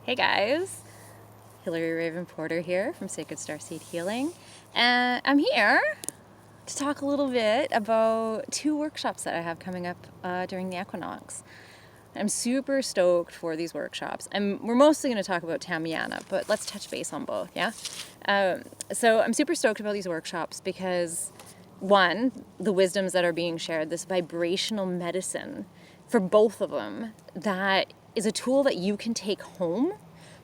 Hey guys, Hilary Raven Porter here from Sacred Starseed Healing, and I'm here to talk a little bit about two workshops that I have coming up during the equinox. I'm super stoked for these workshops. We're mostly going to talk about Tamiana, but let's touch base on both, yeah? So I'm super stoked about these workshops because, one, the wisdoms that are being shared, this vibrational medicine for both of them, that is a tool that you can take home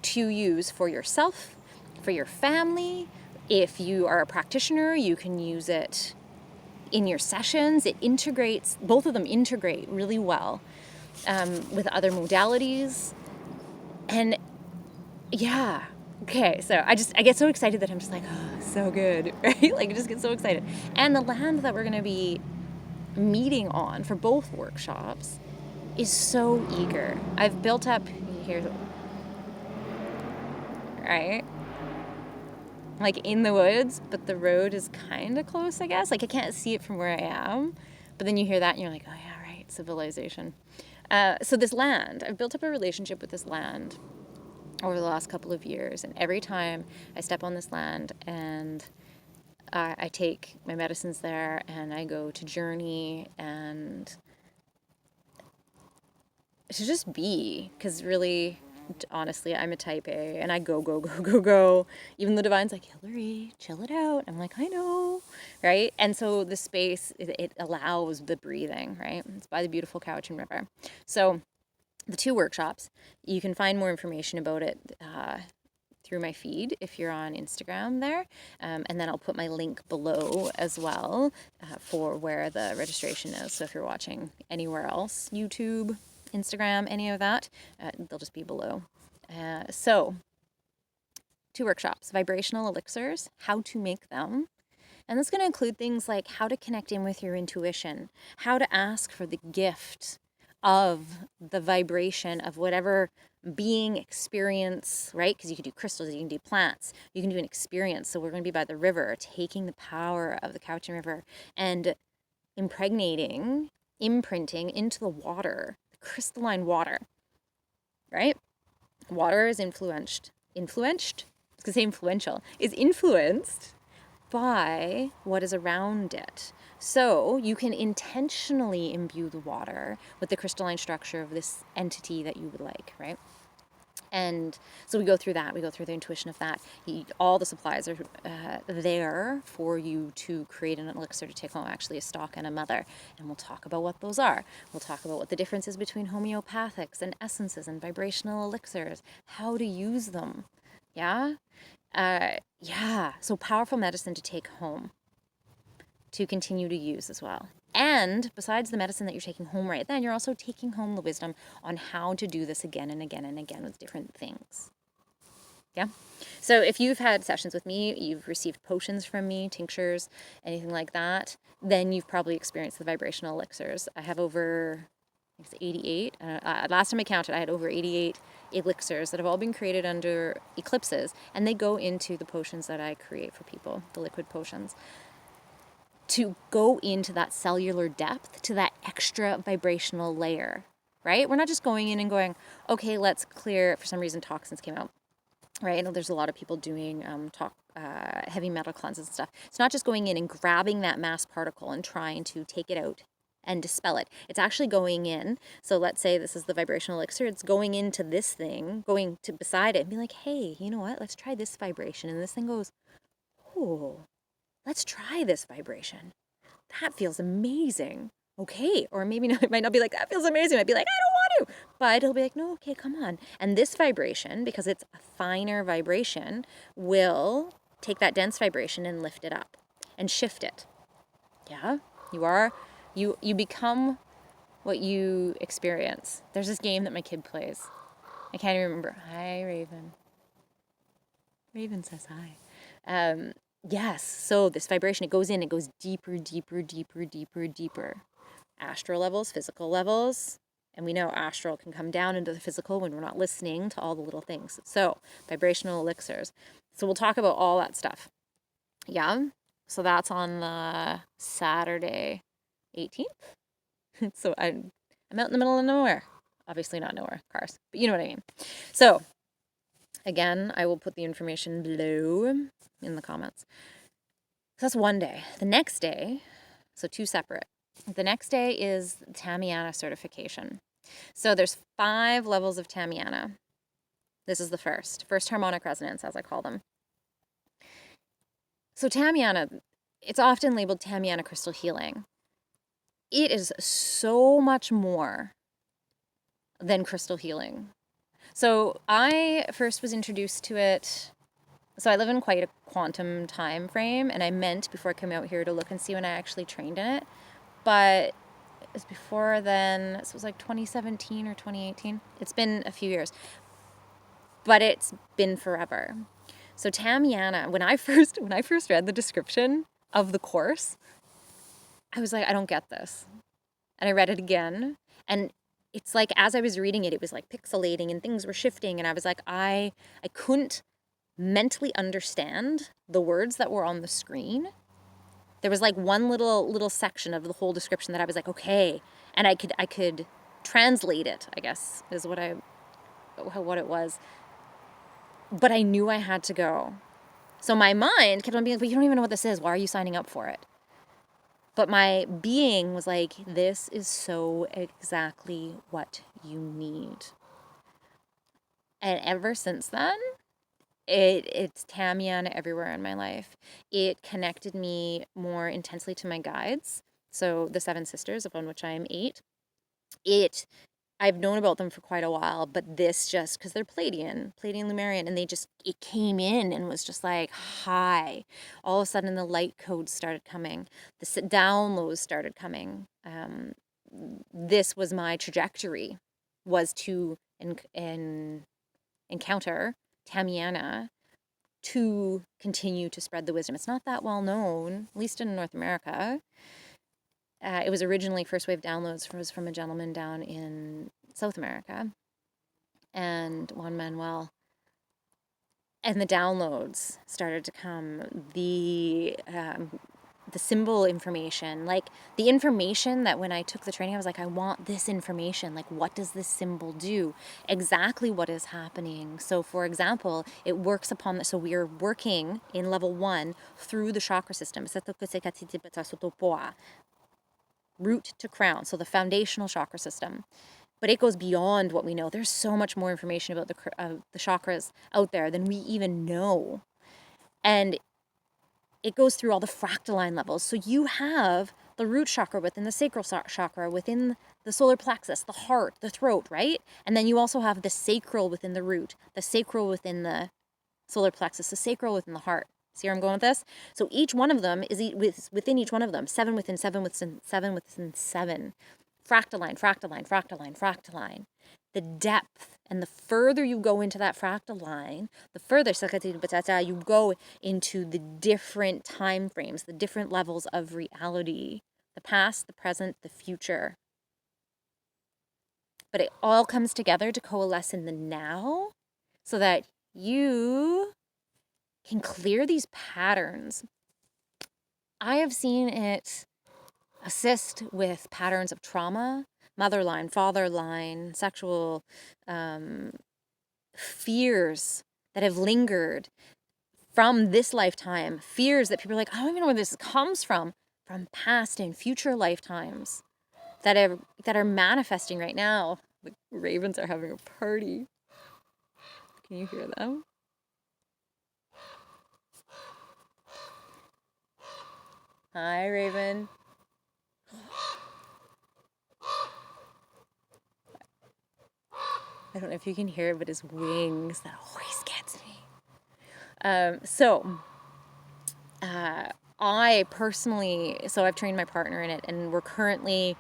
to use for yourself, for your family. If you are a practitioner, you can use it in your sessions. It integrates, both of them integrate really well with other modalities. And yeah, okay, so I get so excited that I'm just like, oh, so good, right? Like, I just get so excited. And the land that we're going to be meeting on for both workshops is so eager. I've built up here, right? Like in the woods, but the road is kind of close, I guess. Like, I can't see it from where I am, but then you hear that and you're like, oh yeah, right, civilization. So this land, I've built up a relationship with this land over the last couple of years, and every time I step on this land and I take my medicines there and I go to journey and to just be, because really, honestly, I'm a type A and I go, go, go, go, go. Even the divine's like, Hilary, chill it out. I'm like, I know, right? And so the space, it allows the breathing, right? It's by the beautiful Cowichan River. So the two workshops, you can find more information about it through my feed if you're on Instagram there. And then I'll put my link below as well for where the registration is. So if you're watching anywhere else, YouTube, Instagram, any of that, they'll just be below. So, two workshops, Vibrational Elixirs, how to make them. And that's going to include things like how to connect in with your intuition, how to ask for the gift of the vibration of whatever being, experience, right? Because you can do crystals, you can do plants, you can do an experience. So we're going to be by the river, taking the power of the Cowichan River and imprinting into the water, the crystalline water, right? Water is influenced, I was going to say influential, is influenced by what is around it. So you can intentionally imbue the water with the crystalline structure of this entity that you would like, right? And so we go through that. We go through the intuition of that. All the supplies are there for you to create an elixir to take home, actually a stock and a mother. And we'll talk about what those are. We'll talk about what the difference is between homeopathics and essences and vibrational elixirs, how to use them. Yeah? So powerful medicine to take home, to continue to use as well. And besides the medicine that you're taking home right then, you're also taking home the wisdom on how to do this again and again and again with different things. Yeah? So if you've had sessions with me, you've received potions from me, tinctures, anything like that, then you've probably experienced the vibrational elixirs. I have over, I think it's 88. Last time I counted, I had over 88 elixirs that have all been created under eclipses, and they go into the potions that I create for people, the liquid potions, to go into that cellular depth, to that extra vibrational layer, right? We're not just going in and going, okay, let's clear, for some reason toxins came out, right? And there's a lot of people doing heavy metal cleanses and stuff. It's not just going in and grabbing that mass particle and trying to take it out and dispel it. It's actually going in. So let's say this is the vibrational elixir. It's going into this thing, going to beside it and be like, hey, you know what? Let's try this vibration. And this thing goes, oh, let's try this vibration. That feels amazing. Okay. Or maybe not, it might not be like, that feels amazing. It might be like, I don't want to. But it'll be like, no, okay, come on. And this vibration, because it's a finer vibration, will take that dense vibration and lift it up and shift it. Yeah? You become what you experience. There's this game that my kid plays. I can't even remember. Hi, Raven. Raven says hi. Yes, so this vibration, it goes in, it goes deeper, deeper, deeper, deeper, deeper. Astral levels, physical levels, and we know astral can come down into the physical when we're not listening to all the little things. So, vibrational elixirs. So we'll talk about all that stuff. Yeah, so that's on the Saturday 18th. So I'm out in the middle of nowhere. Obviously not nowhere, cars, but you know what I mean. So Again, I will put the information below in the comments. So that's one day. The next day, so two separate. The next day is Tamiana Certification. So there's 5 levels of Tamiana. This is the first harmonic resonance, as I call them. So Tamiana, it's often labeled Tamiana crystal healing. It is so much more than crystal healing. So I first was introduced to it. So I live in quite a quantum time frame, and I meant before I came out here to look and see when I actually trained in it. But it was before then, so it was like 2017 or 2018. It's been a few years, but it's been forever. So Tamiana, when I first read the description of the course, I was like, I don't get this. And I read it again, and it's like as I was reading it, it was like pixelating and things were shifting, and I was like, I couldn't mentally understand the words that were on the screen. There was like one little section of the whole description that I was like, okay, and I could translate it, I guess, is what it was. But I knew I had to go. So my mind kept on being like, but you don't even know what this is. Why are you signing up for it? But my being was like, this is so exactly what you need. And ever since then, it's Tamiana everywhere in my life. It connected me more intensely to my guides. So the 7 sisters, of which I am 8. I've known about them for quite a while, but this just, because they're Pleiadian, Lemurian, and it came in and was just like, hi. All of a sudden the light codes started coming. The downloads started coming. This was my trajectory, was to encounter Tamiana to continue to spread the wisdom. It's not that well known, at least in North America. It was originally first wave downloads was from a gentleman down in South America, and Juan Manuel. And the downloads started to come. The symbol information, like the information that when I took the training, I was like, I want this information. Like, what does this symbol do? Exactly what is happening. So for example, it works upon, so we are working in level 1 through the chakra system. Root to crown, so the foundational chakra system. But it goes beyond what we know. There's so much more information about the chakras out there than we even know. And it goes through all the fractaline levels. So you have the root chakra within the sacral chakra, within the solar plexus, the heart, the throat, right? And then you also have the sacral within the root, the sacral within the solar plexus, the sacral within the heart. See where I'm going with this? So each one of them is within each one of them, 7 within 7 within 7 within 7. Fractaline, fractaline, fractaline, fractaline. The depth, and the further you go into that fractal line, the further you go into the different time frames, the different levels of reality, the past, the present, the future. But it all comes together to coalesce in the now so that you can clear these patterns. I have seen it assist with patterns of trauma, mother line, father line, sexual fears that have lingered from this lifetime, fears that people are like, I don't even know where this comes from past and future lifetimes that are manifesting right now. The ravens are having a party. Can you hear them? Hi, Raven. I don't know if you can hear it, but his wings, that always gets me. I personally, so I've trained my partner in it, and I'm currently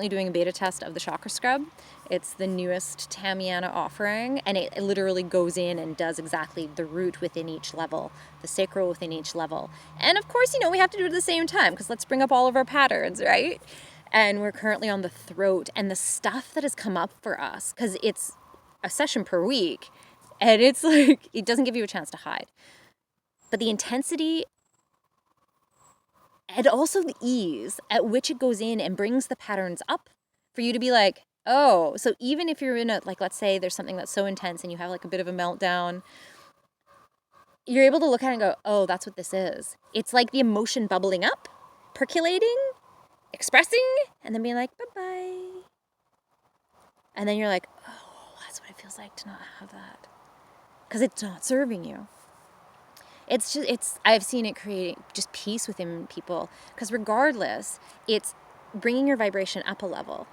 doing a beta test of the Chakra Scrub. It's the newest Tamiana offering, and it literally goes in and does exactly the root within each level, the sacral within each level. And of course, we have to do it at the same time, because let's bring up all of our patterns, right? And we're currently on the throat, and the stuff that has come up for us, because it's a session per week, and it's like, it doesn't give you a chance to hide. But the intensity and also the ease at which it goes in and brings the patterns up for you to be like, oh, so even if you're in a, like, let's say there's something that's so intense and you have like a bit of a meltdown, you're able to look at it and go, oh, that's what this is. It's like the emotion bubbling up, percolating, expressing, and then being like, bye-bye. And then you're like, oh, that's what it feels like to not have that. Because it's not serving you. I've seen it create just peace within people. Because regardless, it's bringing your vibration up a level,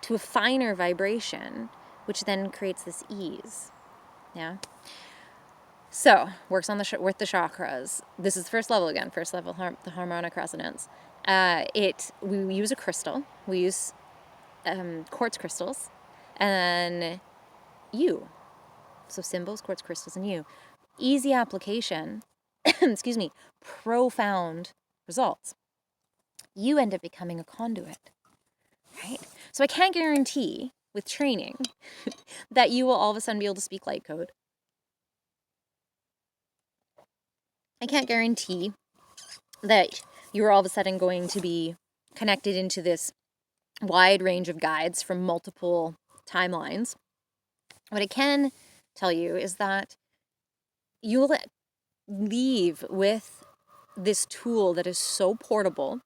to a finer vibration, which then creates this ease. Yeah. So, works on with the chakras. This is the first level again, the harmonic resonance. We use a crystal. We use quartz crystals, and so symbols, quartz crystals, and easy application. Excuse me, profound results. You end up becoming a conduit, right? So I can't guarantee with training that you will all of a sudden be able to speak light code. I can't guarantee that you're all of a sudden going to be connected into this wide range of guides from multiple timelines. What I can tell you is that you'll leave with this tool that is so portable.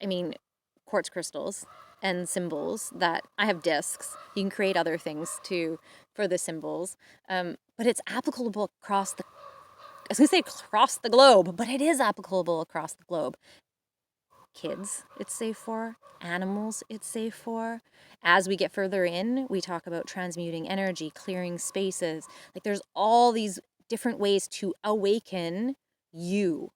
I mean, quartz crystals and symbols that I have discs. You can create other things too for the symbols. But it's applicable across the globe, but it is applicable across the globe. Kids, it's safe for. Animals, it's safe for. As we get further in, we talk about transmuting energy, clearing spaces. Like there's all these different ways to awaken your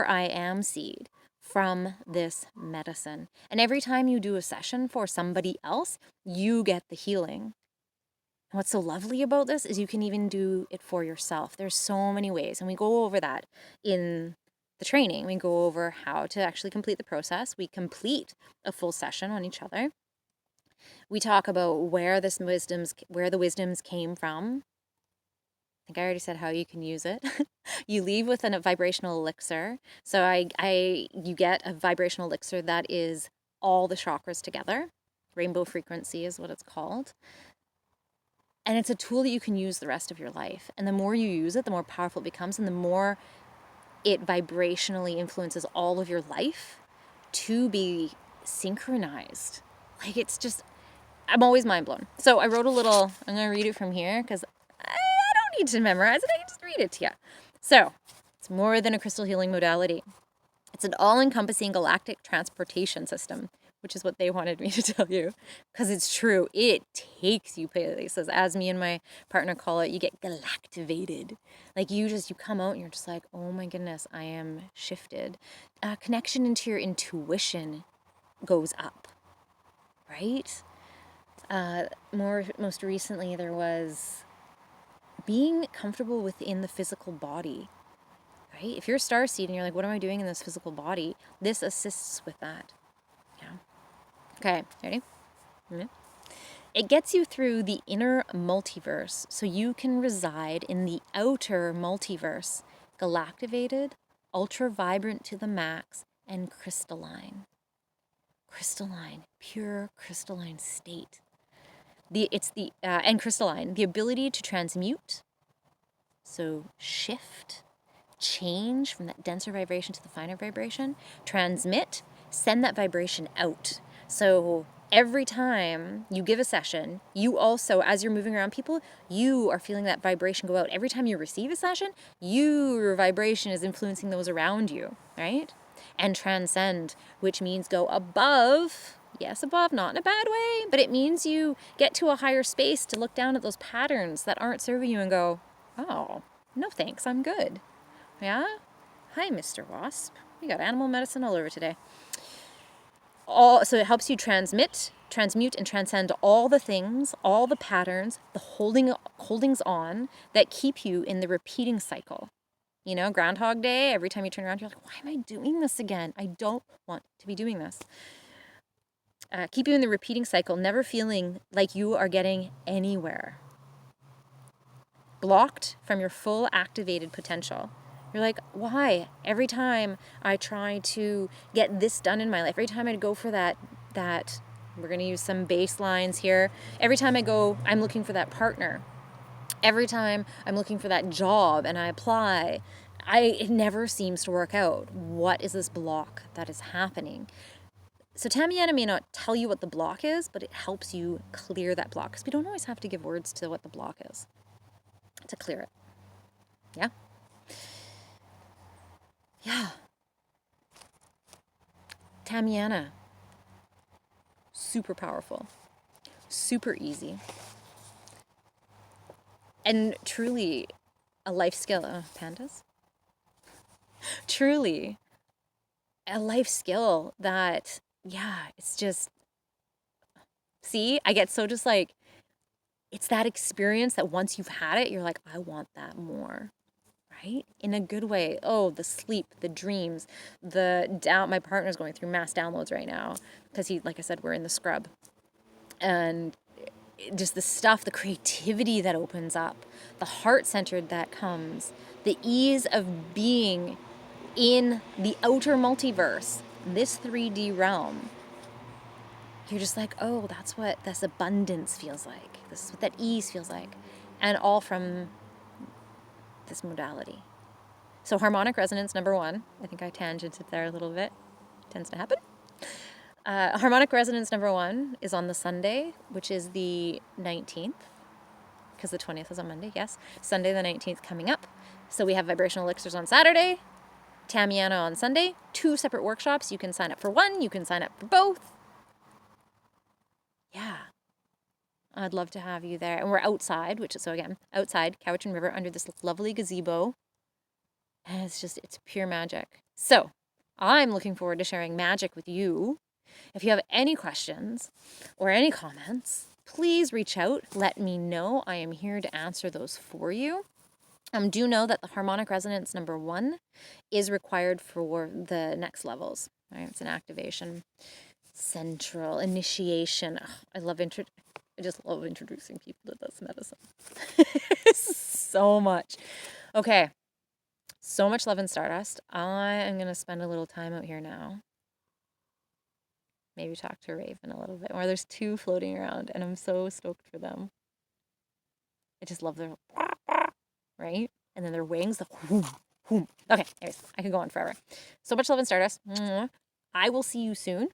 I am seed from this medicine. And every time you do a session for somebody else, you get the healing. And what's so lovely about this is you can even do it for yourself. There's so many ways, and we go over that in the training. We go over how to actually complete the process. We complete a full session on each other. We talk about where the wisdoms came from. I think I already said how you can use it. You leave with a vibrational elixir. So you get a vibrational elixir that is all the chakras together. Rainbow frequency is what it's called. And it's a tool that you can use the rest of your life. And the more you use it, the more powerful it becomes, and the more it vibrationally influences all of your life to be synchronized. Like it's just, I'm always mind blown. So I wrote I'm going to read it from here because I don't need to memorize it. I can just read it to you. So it's more than a crystal healing modality. It's an all-encompassing galactic transportation system, which is what they wanted me to tell you, because it's true. It takes you places. As me and my partner call it, you get galactivated. Like you come out and you're just like, oh my goodness, I am shifted. Connection into your intuition goes up, right? Most recently, there was being comfortable within the physical body, right? If you're a starseed and you're like, what am I doing in this physical body? This assists with that. Yeah. Okay, ready? Mm-hmm. It gets you through the inner multiverse so you can reside in the outer multiverse, galactivated, ultra vibrant to the max, and crystalline. Crystalline, pure crystalline state. And crystalline, the ability to transmute, so shift, change from that denser vibration to the finer vibration, transmit, send that vibration out. So every time you give a session, you also, as you're moving around people, you are feeling that vibration go out. Every time you receive a session, your vibration is influencing those around you, right? And transcend, which means go above. Yes, above, not in a bad way, but it means you get to a higher space to look down at those patterns that aren't serving you and go, oh, no thanks, I'm good. Yeah? Hi, Mr. Wasp. We got animal medicine all over today. So it helps you transmute, and transcend all the things, all the patterns, the holdings on that keep you in the repeating cycle. You know, Groundhog Day, every time you turn around, you're like, why am I doing this again? I don't want to be doing this. Keep you in the repeating cycle, never feeling like you are getting anywhere. Blocked from your full activated potential. You're like, why? Every time I try to get this done in my life, every time I go for that, we're going to use some baselines here. Every time I go, I'm looking for that partner. Every time I'm looking for that job and I apply, it never seems to work out. What is this block that is happening? So Tamiana may not tell you what the block is, but it helps you clear that block, because we don't always have to give words to what the block is to clear it. Yeah? Yeah. Tamiana. Super powerful. Super easy. And truly a life skill. Pandas? Truly a life skill that, yeah, it's just, see, I get so just like, it's that experience that once you've had it, you're like, I want that more, right? In a good way. Oh, the sleep, the dreams, my partner's going through mass downloads right now because like I said, we're in the scrub. And just the stuff, the creativity that opens up, the heart-centered that comes, the ease of being in the outer multiverse, this 3D realm. You're just like, oh, that's what this abundance feels like. This is what that ease feels like. And all from this modality. So harmonic resonance number 1, I think I tangented there a little bit. Tends to happen. Harmonic resonance number 1 is on the Sunday, which is the 19th, because the 20th is on Monday, yes. Sunday the 19th coming up. So we have Vibrational Elixirs on Saturday, Tamiana on Sunday, 2 separate workshops. You can sign up for one, you can sign up for both. Yeah. I'd love to have you there. And we're outside, so again, outside, Cowichan River, under this lovely gazebo. And it's pure magic. So I'm looking forward to sharing magic with you. If you have any questions or any comments, please reach out. Let me know. I am here to answer those for you. Do know that the harmonic resonance number 1 is required for the next levels. Right? It's an activation, central, initiation. I just love introducing people to this medicine. So much. Okay. So much love and stardust. I am going to spend a little time out here now. Maybe talk to Raven a little bit more. There's 2 floating around, and I'm so stoked for them. I just love their, right? And then their wings, the whoom, whoom. Okay, anyways, I could go on forever. So much love and stardust. I will see you soon.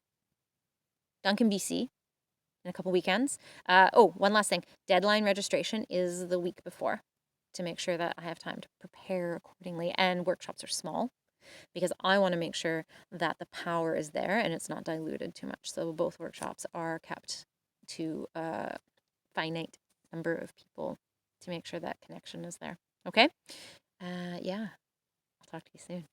Duncan, BC, in a couple weekends. One last thing. Deadline registration is the week before, to make sure that I have time to prepare accordingly. And workshops are small, because I want to make sure that the power is there and it's not diluted too much. So both workshops are kept to a finite number of people to make sure that connection is there. Okay? Yeah. I'll talk to you soon.